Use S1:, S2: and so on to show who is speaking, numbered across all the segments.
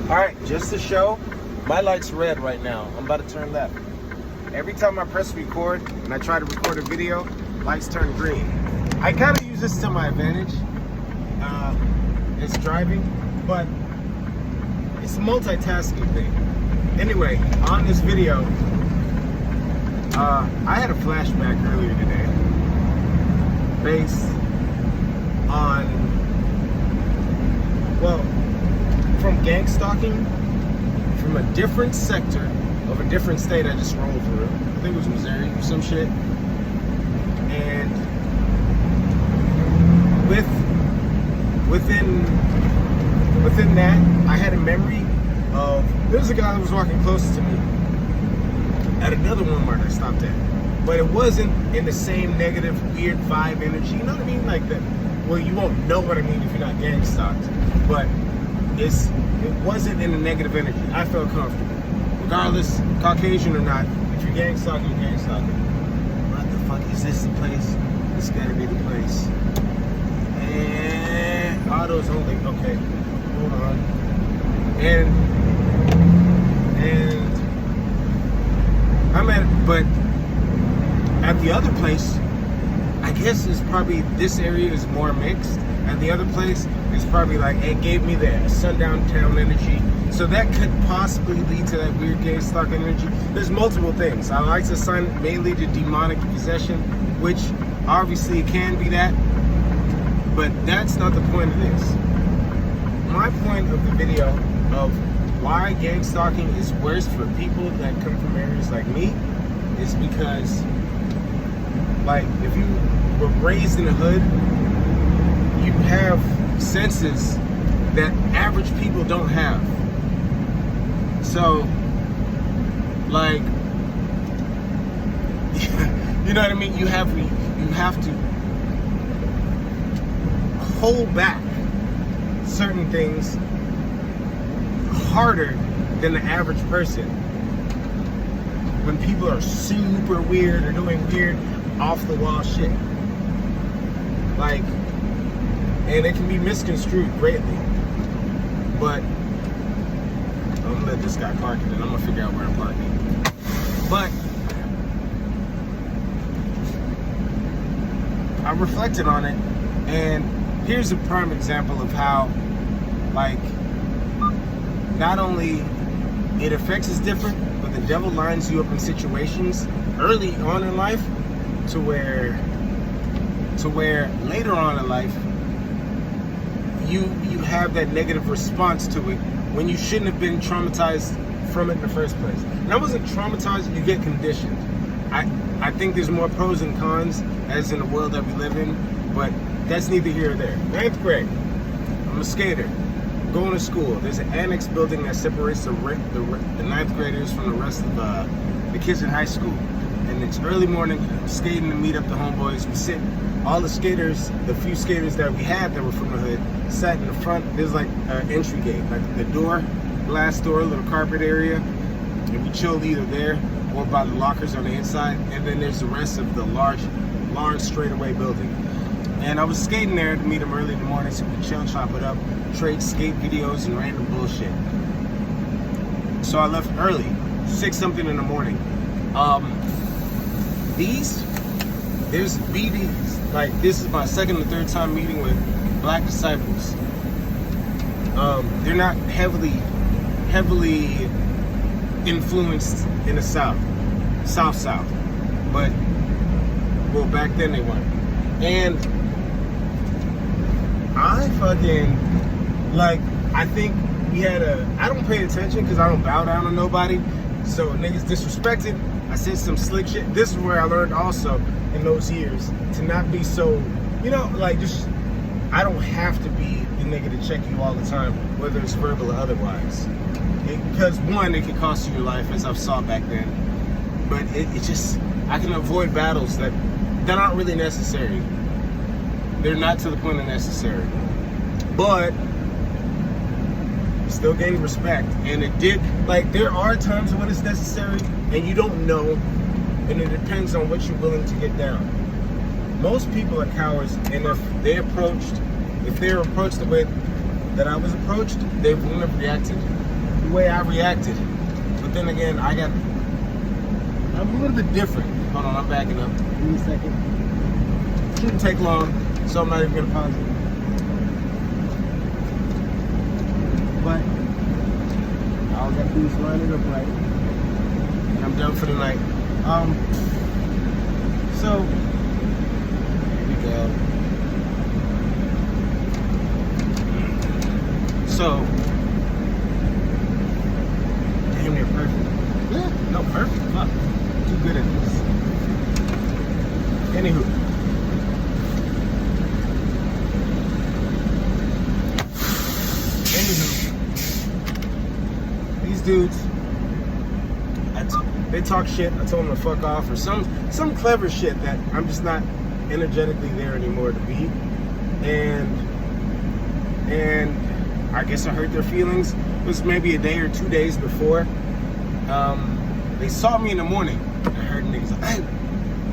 S1: All right, just to show, my light's red right now. I'm about to turn left. Every time I press record and I try to record a video, lights turn green. I kind of use this to my advantage. It's driving, but it's a multitasking thing. Anyway, on this video, I had a flashback earlier today based on, well, from gang stalking from a different sector of a different state I just rolled through. I think it was Missouri or some shit. And within that, I had a memory of, there was a guy that was walking close to me at another Walmart I stopped at. But it wasn't in the same negative, weird vibe energy. You know what I mean? Like that. Well, you won't know what I mean if you're not gang stalked. But it wasn't in a negative energy. I felt comfortable. Regardless, Caucasian or not, if you're gang stalking, you're gang stalking. What the fuck is this the place? This gotta be the place. And autos only. Okay, hold on. And I'm at, but at the other place, I guess it's probably, this area is more mixed. At the other place, it's probably like, it gave me the sundown town energy. So that could possibly lead to that weird gang stalking energy. There's multiple things. I like to assign it mainly to demonic possession, which obviously can be that, but that's not the point of this. My point of the video of why gang stalking is worse for people that come from areas like me is because, like, if you were raised in the hood, you have senses that average people don't have. So, like, you know what I mean? You have to hold back certain things harder than the average person. When people are super weird or doing weird, off the wall shit. Like, and it can be misconstrued greatly. But I'm gonna let this guy park it, and I'm gonna figure out where I'm parking. But I reflected on it, and here's a prime example of how, like, not only it affects us different, but the devil lines you up in situations early on in life to where later on in life you have that negative response to it when you shouldn't have been traumatized from it in the first place. And I wasn't traumatized, you get conditioned. I think there's more pros and cons as in the world that we live in, but that's neither here or there. 9th grade, I'm a skater, going to school. There's an annex building that separates the 9th graders from the rest of the kids in high school. And it's early morning, I'm skating to meet up the homeboys. We sit, all the skaters, the few skaters that we had that were from the hood, sat in the front. There's like an entry gate, like the door, glass door, little carpet area. And we chilled either there or by the lockers on the inside. And then there's the rest of the large straightaway building. And I was skating there to meet them early in the morning so we could chill, chop it up, trade skate videos and random bullshit. So I left early, 6 something in the morning. There's BDs, like, this is my second or third time meeting with Black disciples. They're not heavily influenced in the South, but, well, back then they weren't. And I fucking, like, I think we had I don't pay attention because I don't bow down to nobody, so niggas disrespected. I said some slick shit. This is where I learned also in those years to not be so, you know, like, just, I don't have to be the nigga to check you all the time, whether it's verbal or otherwise. Because one, it can cost you your life, as I've saw back then. But it just, I can avoid battles that aren't really necessary. They're not to the point of necessary. But still gain respect. And it did, like, there are times when it's necessary and you don't know, and it depends on what you're willing to get down. Most people are cowards, and if they're approached the way that I was approached, they wouldn't have reacted way I reacted. But then again, I'm a little bit different. Hold on, I'm backing up. Give me a second. Shouldn't take long, so I'm not even gonna pause it. But all I gotta do is line it up right, and I'm done for the night. So here we go. So damn near perfect. Yeah, no, perfect. Fuck, too good at this. Anywho. These dudes, they talk shit. I told them to fuck off, or some clever shit that I'm just not energetically there anymore to be. And I guess I hurt their feelings. It was maybe a day or 2 days before. They saw me in the morning. I heard niggas like, hey,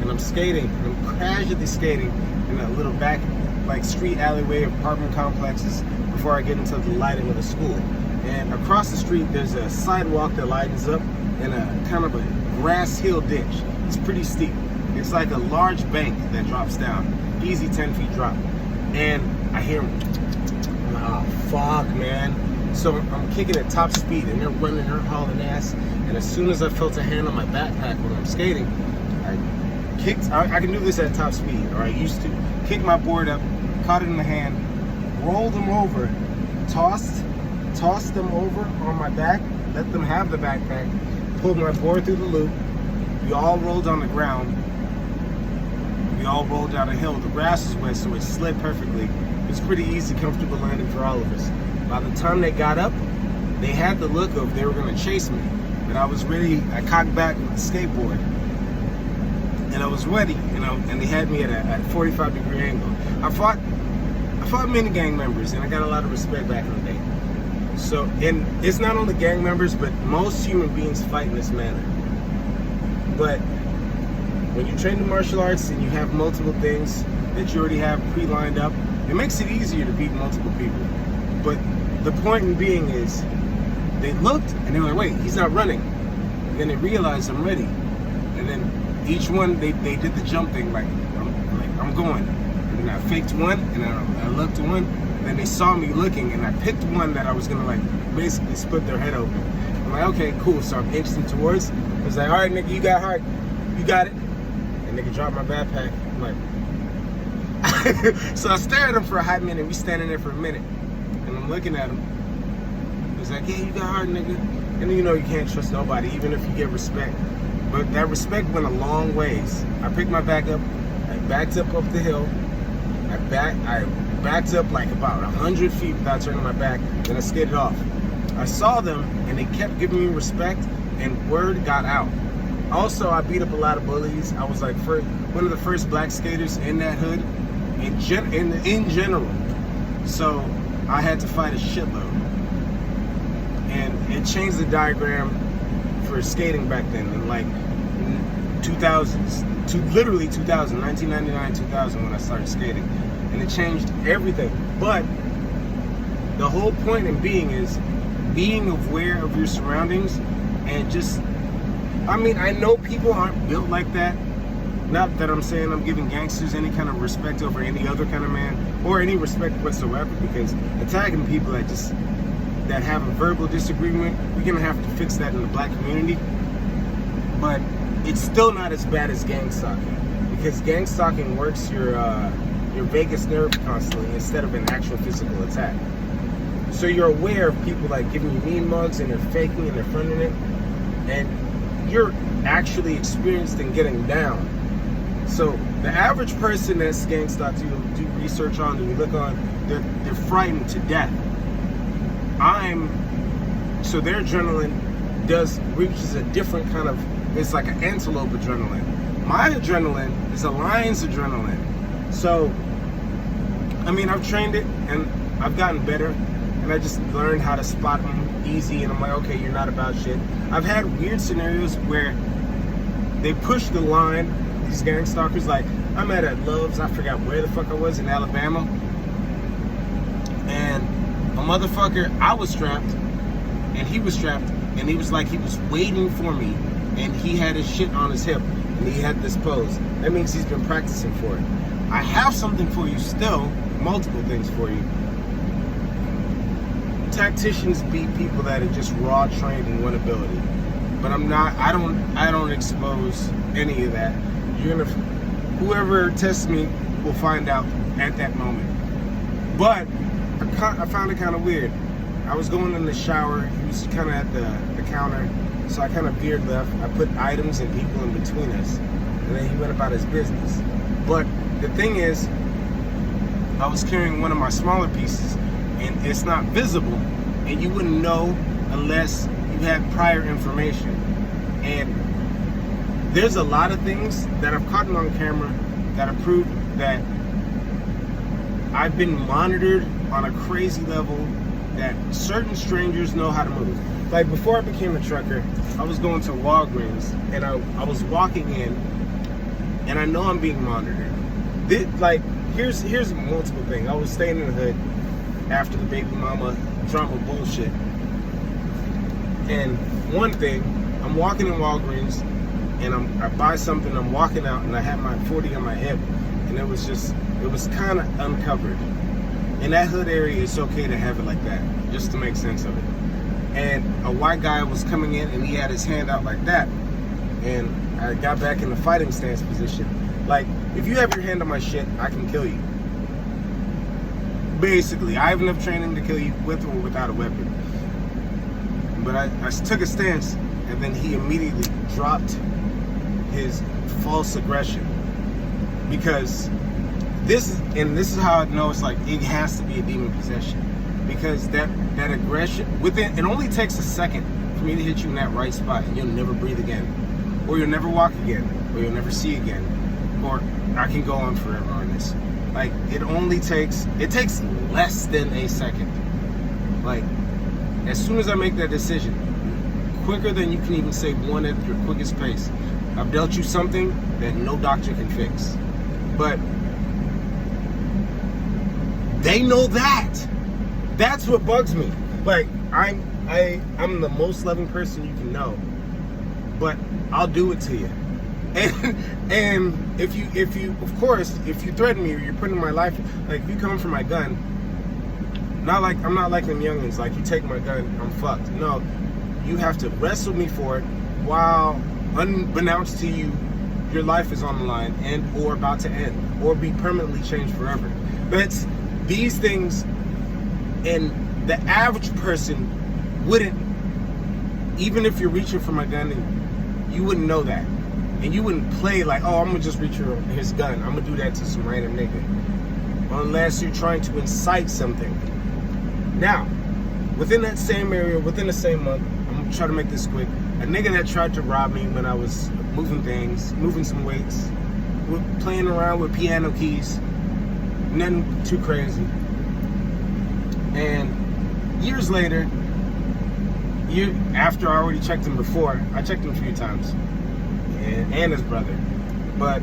S1: and I'm skating. I'm casually skating in a little back, like street alleyway of apartment complexes before I get into the lighting of the school. And across the street, there's a sidewalk that lightens up and a kind of a grass hill ditch. It's pretty steep. It's like a large bank that drops down. Easy 10 feet drop. And I hear them. Oh, fuck, man. So I'm kicking at top speed and they're running, they're hauling ass. And as soon as I felt a hand on my backpack when I'm skating, I can do this at top speed, or I used to. Kick my board up, caught it in the hand, rolled them over, tossed them over on my back, let them have the backpack, pulled my board through the loop. We all rolled on the ground. We all rolled down a hill. The grass was wet, so it slid perfectly. It was pretty easy, comfortable landing for all of us. By the time they got up, they had the look of they were going to chase me. But I was ready. I cocked back with the skateboard. And I was ready, and they had me at a 45-degree angle. I fought many gang members, and I got a lot of respect back in the day. So, and it's not only gang members, but most human beings fight in this manner. But when you train in martial arts and you have multiple things that you already have pre-lined up, it makes it easier to beat multiple people. But the point in being is, they looked and they were like, wait, he's not running. And then they realized I'm ready. And then each one, they did the jump thing, like I'm going. And then I faked one, and I looked to one, and then they saw me looking, and I picked one that I was gonna like basically split their head open. I'm like, okay, cool. So I'm inching towards. I was like, all right, nigga, you got heart, you got it. And nigga dropped my backpack. I'm like, so I stared at him for a hot minute. We standing there for a minute, and I'm looking at him. He's like, yeah, you got heart, nigga. And you know you can't trust nobody, even if you get respect. But that respect went a long ways. I picked my back up. I backed up the hill. I backed up like about 100 feet without turning my back. Then I skated off. I saw them, and they kept giving me respect, and word got out. Also, I beat up a lot of bullies. I was like one of the first black skaters in that hood, in general. So I had to fight a shitload, and it changed the diagram for skating back then, in like 2000s, literally 2000, 1999, 2000 when I started skating, and it changed everything. But the whole point in being is being aware of your surroundings, and just, I mean, I know people aren't built like that. Not that I'm saying I'm giving gangsters any kind of respect over any other kind of man, or any respect whatsoever, because attacking people that have a verbal disagreement, we're gonna have to fix that in the black community. But it's still not as bad as gang stalking, because gang stalking works your vagus nerve constantly instead of an actual physical attack. So you're aware of people like giving you mean mugs, and they're faking and they're fronting it, and you're actually experienced in getting down. So the average person that's gang stalked, you do research on and you look on, they're frightened to death. So their adrenaline reaches a different kind of, it's like an antelope adrenaline. My adrenaline is a lion's adrenaline. So, I mean, I've trained it and I've gotten better, and I just learned how to spot them easy, and I'm like, okay, you're not about shit. I've had weird scenarios where they push the line, these gang stalkers, like I'm at Love's, I forgot where the fuck I was, in Alabama, and a motherfucker, I was strapped, and he was strapped, and he was like, he was waiting for me, and he had his shit on his hip, and he had this pose. That means he's been practicing for it. I have something for you still, multiple things for you. Tacticians beat people that are just raw trained in one ability. But I don't expose any of that. Whoever tests me will find out at that moment. But I found it kind of weird. I was going in the shower. He was kind of at the counter. So I kind of veered left. I put items and people in between us. And then he went about his business. But the thing is, I was carrying one of my smaller pieces, and it's not visible. And you wouldn't know unless you had prior information. And there's a lot of things that I've caught on camera that have proved that I've been monitored on a crazy level, that certain strangers know how to move. Like before I became a trucker, I was going to Walgreens, and I was walking in, and I know I'm being monitored. Here's multiple things. I was staying in the hood after the baby mama drama bullshit. And one thing, I'm walking in Walgreens, and I buy something, I'm walking out, and I had my 40 on my hip, and it was kind of uncovered. In that hood area, it's okay to have it like that, just to make sense of it. And a white guy was coming in, and he had his hand out like that, and I got back in the fighting stance position. Like, if you have your hand on my shit, I can kill you. Basically, I have enough training to kill you with or without a weapon. But I took a stance, and then he immediately dropped his false aggression. Because this is how I know it's like it has to be a demon possession. Because that aggression, it only takes a second for me to hit you in that right spot, and you'll never breathe again. Or you'll never walk again. Or you'll never see again. Or I can go on forever on this. Like, it takes less than a second. Like, as soon as I make that decision, quicker than you can even say one at your quickest pace, I've dealt you something that no doctor can fix. But they know that. That's what bugs me. Like, I'm the most loving person you can know, but I'll do it to you. And if you of course, if you threaten me or you're putting my life, like if you come for my gun, I'm not like them youngins, like you take my gun, I'm fucked. No, you have to wrestle me for it while unbeknownst to you, your life is on the line and or about to end or be permanently changed forever. But these things, and the average person wouldn't, even if you're reaching for my gun, and you wouldn't know that. And you wouldn't play like, oh, I'm gonna just reach for his gun. I'm gonna do that to some random nigga. Unless you're trying to incite something. Now, within that same area, within the same month, I'm gonna try to make this quick. A nigga that tried to rob me when I was moving things, moving some weights, playing around with piano keys, nothing too crazy. And years later, after I already checked him before, I checked him a few times. And his brother, but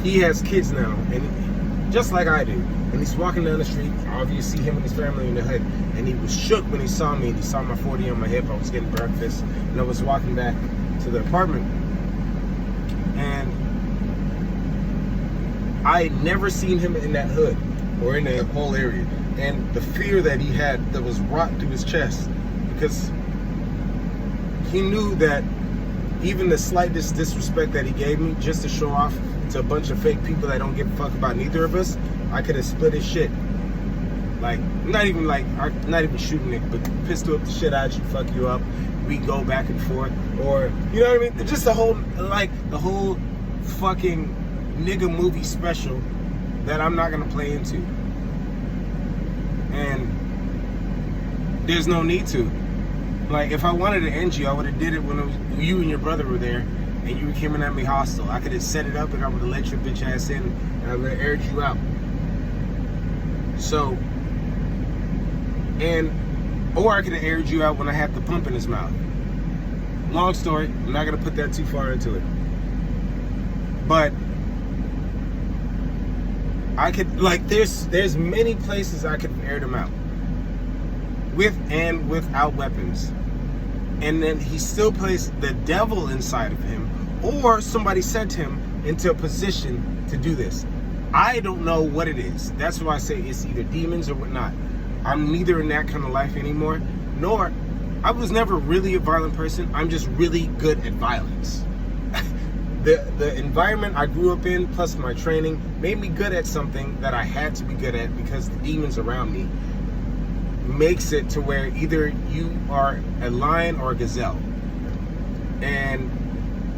S1: he has kids now, and just like I do, and he's walking down the street. Obviously, him and his family in the hood, and he was shook when he saw me. And he saw my 40 on my hip. I was getting breakfast, and I was walking back to the apartment, and I had never seen him in that hood or in that whole area, and the fear that he had that was wrought through his chest, because he knew that even the slightest disrespect that he gave me just to show off to a bunch of fake people that don't give a fuck about neither of us, I could have split his shit. Like, not even shooting it, but pistol up the shit out you, fuck you up. We go back and forth, or you know what I mean? Just the whole fucking nigga movie special that I'm not gonna play into, and there's no need to. Like, if I wanted to end you, I would have did it when it was you and your brother were there, and you were coming at me hostile. I could have set it up, and I would have let your bitch ass in, and I would have aired you out. So, or I could have aired you out when I had the pump in his mouth. Long story. I'm not gonna put that too far into it. But I could, like, there's many places I could have aired him out. with and without weapons. And then he still placed the devil inside of him, or somebody sent him into a position to do this. I don't know what it is. That's why I say it's either demons or whatnot. I'm neither in that kind of life anymore, nor I was never really a violent person. I'm just really good at violence. The environment I grew up in, plus my training, made me good at something that I had to be good at because the demons around me makes it to where either you are a lion or a gazelle.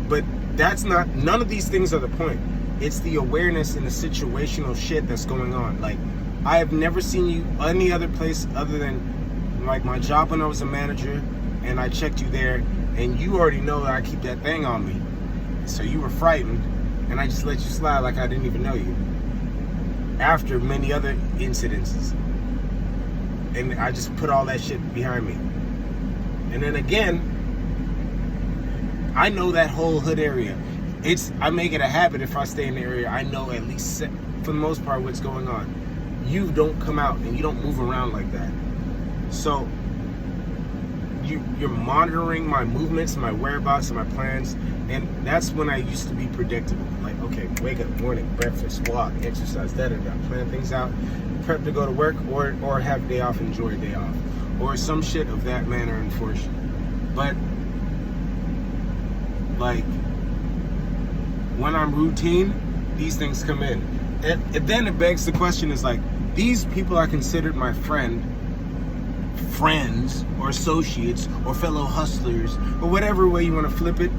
S1: But that's not, none of these things are the point. It's the awareness and the situational shit that's going on. Like, I have never seen you any other place other than like my job when I was a manager, and I checked you there, and you already know that I keep that thing on me. So you were frightened, and I just let you slide like I didn't even know you. After many other incidences. And I just put all that shit behind me. And then again, I know that whole hood area. I make it a habit if I stay in the area, I know at least for the most part what's going on. You don't come out and you don't move around like that. So you're monitoring my movements, my whereabouts, and my plans, and that's when I used to be predictable. Like, okay, wake up, morning, breakfast, walk, exercise, plan things out, prep to go to work, or have a day off, enjoy a day off, or some shit of that manner, unfortunately. But like, when I'm routine, these things come in. And then it begs the question is like, these people I considered my friends, or associates, or fellow hustlers, or whatever way you want to flip it,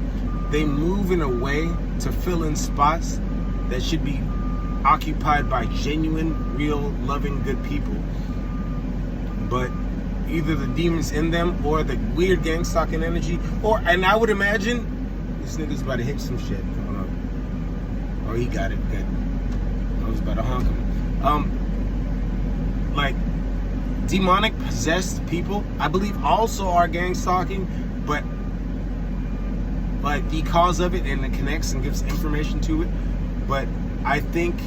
S1: they move in a way to fill in spots that should be occupied by genuine, real, loving, good people. But either the demons in them, or the weird gang stalking energy, and I would imagine this nigga's about to hit some shit. Hold on. Oh, he got it. Good. I was about to honk him. Like, demonic possessed people, I believe, also are gang stalking, but like the cause of it, and it connects and gives information to it. But I think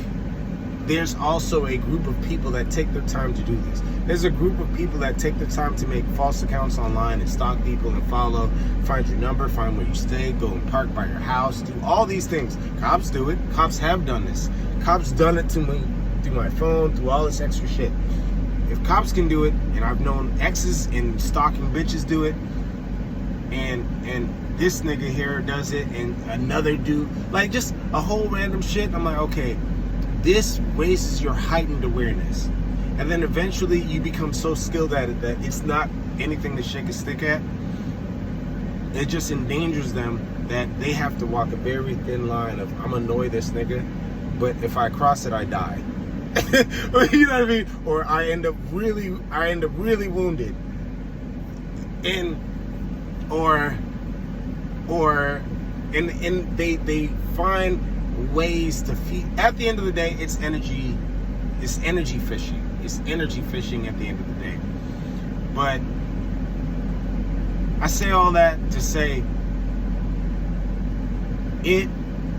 S1: there's also a group of people that take their time to do this. There's a group of people that take the time to make false accounts online and stalk people and follow, find your number, find where you stay, go and park by your house, do all these things. Cops do it. Cops have done this. Cops done it to me through my phone, through all this extra shit. If cops can do it, and I've known exes and stalking bitches do it, and this nigga here does it, and another dude, like just a whole random shit, I'm like, okay, this raises your heightened awareness. And then eventually you become so skilled at it that it's not anything to shake a stick at. It just endangers them that they have to walk a very thin line of, I'm gonna annoy this nigga, but if I cross it, I die. You know what I mean? Or I end up really wounded. And they find ways to feed. At the end of the day, it's energy fishing. It's energy fishing at the end of the day. But I say all that to say,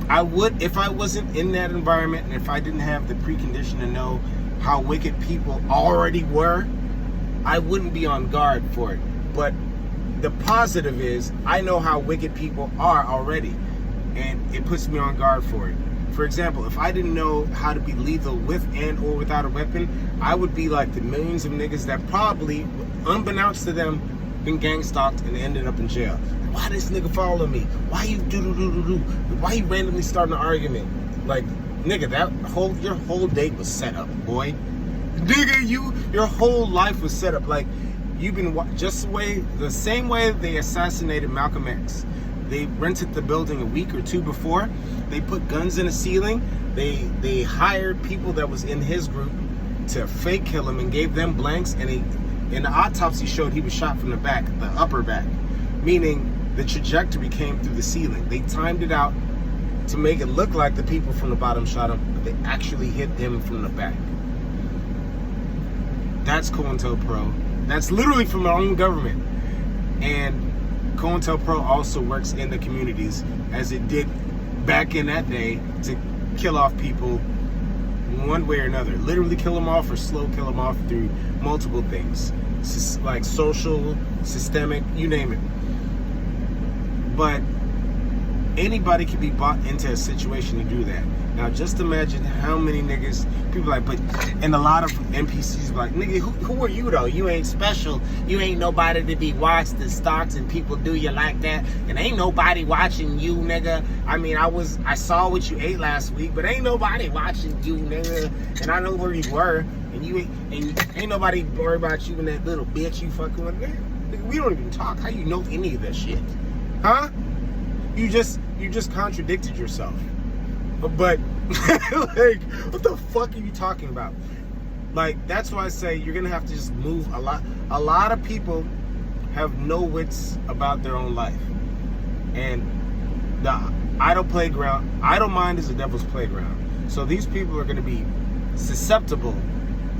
S1: I would, if I wasn't in that environment, and if I didn't have the precondition to know how wicked people already were, I wouldn't be on guard for it. But the positive is, I know how wicked people are already, and it puts me on guard for it. For example, if I didn't know how to be lethal with and or without a weapon, I would be like the millions of niggas that probably, unbeknownst to them, been gang stalked and ended up in jail. Why this nigga follow me? Why you do? Why you randomly starting an argument? Like, nigga, your whole date was set up, boy. Nigga, your whole life was set up. Like, you've been just the same way they assassinated Malcolm X. They rented the building a week or two before. They put guns in the ceiling. They hired people that was in his group to fake kill him and gave them blanks. And the autopsy showed he was shot from the back, the upper back, meaning the trajectory came through the ceiling. They timed it out to make it look like the people from the bottom shot him, but they actually hit him from the back. That's COINTELPRO. That's literally from our own government. And COINTELPRO also works in the communities, as it did back in that day, to kill off people one way or another. Literally kill them off or slow kill them off through multiple things. Like social, systemic, you name it. But anybody can be bought into a situation to do that. Now, just imagine how many niggas, people like, but, and a lot of NPCs be like, nigga, who are you though? You ain't special. You ain't nobody to be watched. The stocks and people do you like that. And ain't nobody watching you, nigga. I mean, I saw what you ate last week, but ain't nobody watching you, nigga. And I know where you were. And ain't nobody worry about you and that little bitch you fucking with, nigga. We don't even talk. How you know any of that shit? Huh? You just contradicted yourself. But like, what the fuck are you talking about? Like, that's why I say you're gonna have to just move a lot. A lot of people have no wits about their own life, and the idle mind is the devil's playground. So these people are gonna be susceptible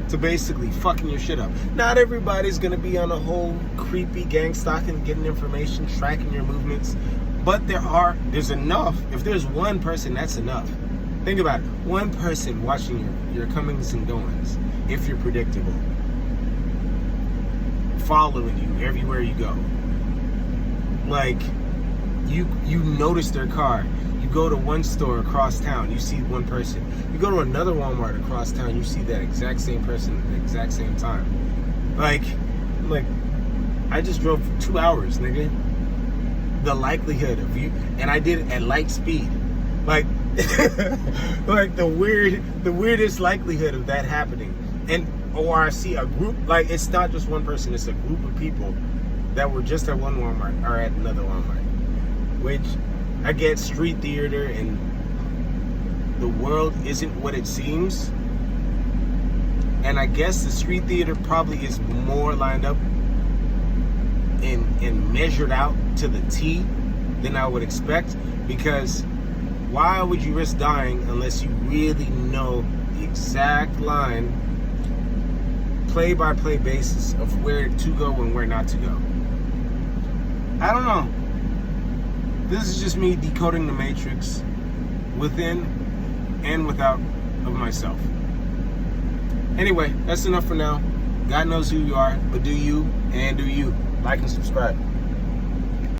S1: to basically fucking your shit up. Not everybody's gonna be on a whole creepy gang stalking, getting information, tracking your movements. But there's enough. If there's one person, that's enough. Think about it. One person watching your comings and goings, if you're predictable, following you everywhere you go. Like, you notice their car. You go to one store across town, you see one person. You go to another Walmart across town, you see that exact same person at the exact same time. Like, I just drove 2 hours, nigga. The likelihood of you, and I did it at light speed, like like the weirdest likelihood of that happening. Or I see a group, like, it's not just one person, it's a group of people that were just at one Walmart or at another Walmart. Which, I get street theater and the world isn't what it seems, and I guess the street theater probably is more lined up and measured out to the T than I would expect, because why would you risk dying unless you really know the exact line, play-by-play basis of where to go and where not to go? I don't know. This is just me decoding the matrix within and without of myself. Anyway, that's enough for now. God knows who you are, but do you, and do you. Like and subscribe.